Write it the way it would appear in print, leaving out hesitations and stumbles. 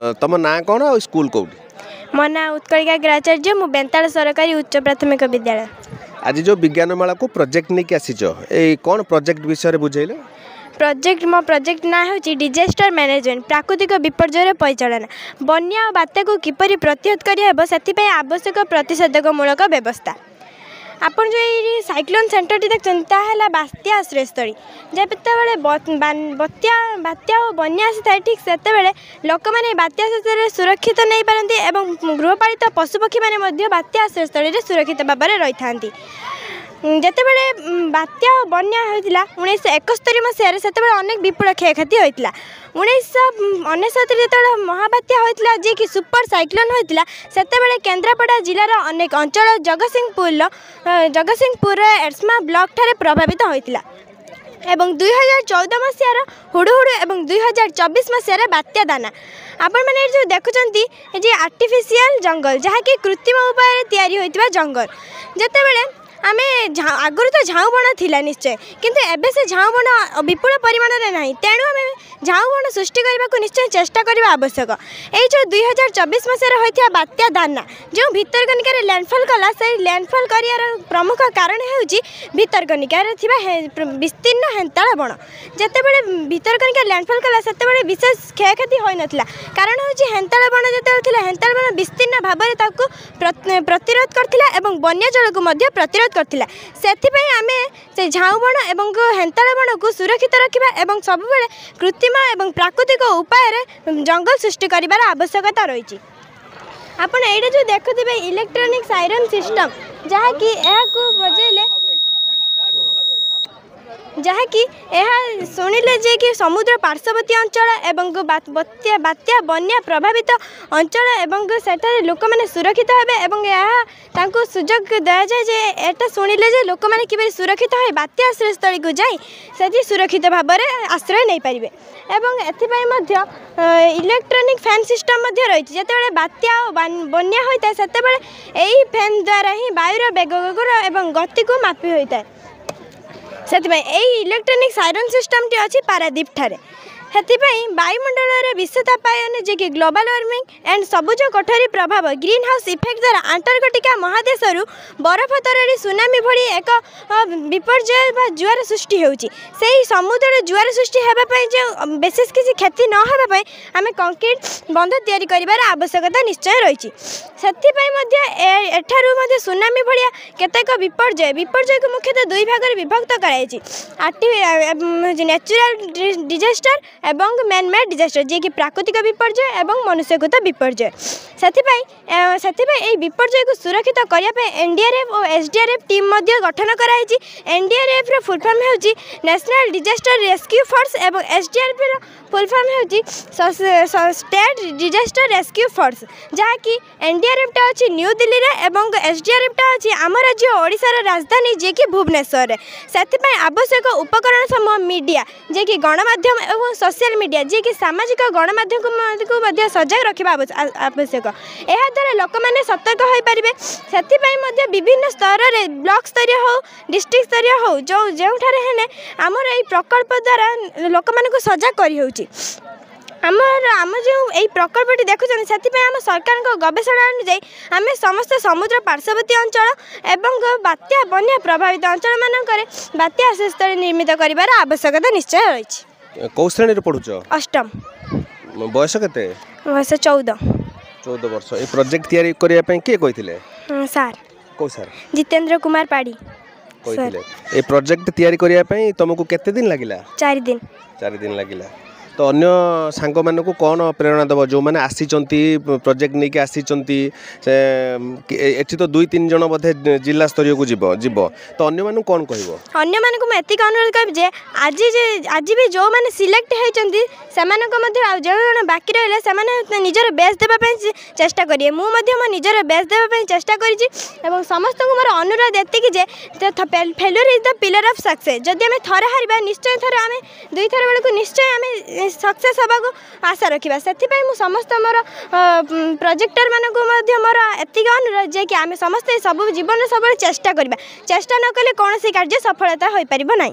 तुम ना कौन आ स्कूल कौटी? मो ना उत्कलिका ग्राचार्य मु बेंताल सरकारी उच्च प्राथमिक विद्यालय। आज जो विज्ञान मेला को प्रोजेक्ट नहीं कि आसीच ए कौन प्रोजेक्ट विषय बुझेल? मो प्रोजेक्ट ना हूँ डिजास्टर मैनेजमेंट प्राकृतिक विपर्यय परिचालना बन्या और बात्या को किपरि प्रतिहत करहब से आवश्यक प्रतिषेधकमूलक व्यवस्था। आपन जो ये साइक्लोन सेंटर टी देखते बात्या आश्रयस्थली जब बात्या बात्या और बन्या आसी ठीक से लोक मैंने बात्या सुरक्षित नहीं पारती एवं गृहपालित पशुपक्षी मैंने बात्या आश्रयस्थली सुरक्षित भाव में रही था। जितेबले बात्या और बन्या होता 1971 मसीह से अनेक विपुल क्षयक्षति होता। 1999 जो महाबात्या होता जी कि सुपर साइक्लोन होता से केन्द्रापड़ा जिलार अनेक अंचल जगतसिंहपुर एड्समा ब्लॉक ठारे प्रभावित होता एवं 2014 मसीहार हुडुहुडु एवं 2024 मसीहार बात्या दाना। आपण मैंने जो देखुं जे आर्टिफिशियल जंगल जहाँकि कृत्रिम उपाय तैयारी होता जंगल जितेबले आम आगुरी तो झाऊ बण थिला निश्चय किंतु एबे से झाऊ बण विपुल परिमाण में ना तेणु आम झाऊ बण सृष्टि करने को निश्चय चेष्टा करने आवश्यक। ये जो 2024 मसीह होता बात्या दाना जो भितरकनिकार लैंडफॉल कला से लैंडफॉल कर प्रमुख कारण होउची भितरकनिकार विस्तीर्ण हेन्ताल बण जितेबले भितरकनिकार लैंडफॉल कला से विशेष क्षयक्षति हो नाला कारण हूँ हेन्ताल बण जो हेन्ताल बण विस्तीर्ण भाव में प्रतिरोध करथिला एवं बन्या जल को प्रतिरोध करथिला। सेथिपई आमे से झाऊ बण एवं हेन्ताल बण को सुरक्षित रखिबा एवं सब बेले कृत्रिम एवं प्राकृतिक उपाय रे जंगल सृष्टि करिबार आवश्यकता रही। आपण एडे जो देखुथिबे इलेक्ट्रॉनिक सायरन सिस्टम जहाँकि को बजेले जहाँकि यह शुणिले जे कि समुद्र पार्श्ववर्ती अंचल एवं बात्या बन्या प्रभावित अंचल एवं सेठारे लोक मैंने सुरक्षित हेबे एवं यह सुजोग दिया जाए जे एटा शुणिले जे लोक मैंने किबे सुरक्षित हो बात्या आश्रयस्थली को जाई से सुरक्षित भाव में आश्रय नहीं पारिबे एवं एथिपाई मध्य इलेक्ट्रॉनिक फैन सिस्टम मध्य रही जिते बात्या बन्या होता है सेतेबेले एही फैन द्वारा ही वायुर बेग एवं गति को मापी होता है। से इलेक्ट्रॉनिक सायरन सिस्टम टी अच्छी पारादीप ठारे वायुमंडल में विषतापायन जे कि ग्लोबल वार्मिंग एंड सबुज कोठरी प्रभाव ग्रीन हाउस इफेक्ट द्वारा अंटार्कटिका महादेश बरफ तररी सुनामी भली एक विपर्यय जुआर सृष्टि होउची से समुद्र जुआर सृष्टि होगापाई जो विशेष किसी क्षति न होगापाई आम कंक्रीट बंध तैयारी करिवार आवश्यकता निश्चय रही। एठारू सुनामी भलिया केतेक विपर्यय को मुख्यतः दुई भाग में विभक्त कराई नेचुरल डिजास्टर एवं मैन मेड डिजास्टर जे कि प्राकृतिक विपर्यय एवं मनुष्यकृत विपर्यय से विपर्यय को सुरक्षित करने एनडीआरएफ और एसडीआरएफ टीम गठन कराई। एनडीआरएफ रो फुल फॉर्म है नेशनल डिजास्टर रेस्क्यू फोर्स एवं एसडीआरएफ रो फुल फॉर्म है स्टेट डिजास्टर रेस्क्यू फोर्स जहाँकि एनडीआरएफ टा अच्छी न्यू दिल्ली रे एवं एसडीआरएफ टा अच्छी आम राज्य ओडिशार राजधानी जे कि भुवनेश्वर से आवश्यक उपकरण समूह मीडिया जे कि गणमाध्यम एवं सोशल मीडिया जी कि सामाजिक गणमाध्यम को सजग रखा आवश्यक। यह द्वारा लोक मैंने सतर्क हो पारे से विभिन्न स्तर में ब्लॉक स्तरीय हो डिस्ट्रिक्ट स्तरीय हो जो आमर ये प्रकल्प द्वारा लोक मानक सजग कर आम जो यही प्रकल्पटी देखुं से आम सरकार गवेषणा अनुଯାयी आम समस्त समुद्र पार्श्ववर्ती अंचल एवं बात्या बन्या प्रभावित अंचल मानक बात्या आश्रयस्थली निर्मित कर आवश्यकता निश्चय रही। कौ श्रेणी पढ़ुच? अष्टम। बयस केते? बयस 14 वर्ष। ये प्रोजेक्ट तैयारी करने किए कहते? सार। कौ सार? जितेंद्र कुमार पाड़ी कहते। ये प्रोजेक्ट तैयारी करने तुमको केते दिन लगिला? 4 दिन। 4 दिन लगिला। तो अन्य सांग मान को कौन प्रेरणा दब जो मैंने आसी प्रोजेक्ट नहीं आसी तो 2-3 जन बोधे जिला स्तरीय को जीव तो अन्य मान कौन कह अन्य मान को एतिक अनुरोध कर आज भी जो मैंने सिलेक्ट होती जो बाकी रहा से निजर बेस्ट देवाई चेष्टा करेंगे मुझे मो निजर बेस्ट देवाई चेष्टा कर समस्त को मोर अनुरोध एति failure is the pillar of success जदि आम थरे हारिबा निश्चय थर आम 2 थर बेलू निश्चय आम सक्सेस होगा आशा रखा से समस्त मोर प्रोजेक्टर मानक मोर एतिक अनुरोध जे कि आम समस्त सब जीवन सब चेष्टा करवा चेष्टा न कले कौन कार्य सफलता हो पार ना।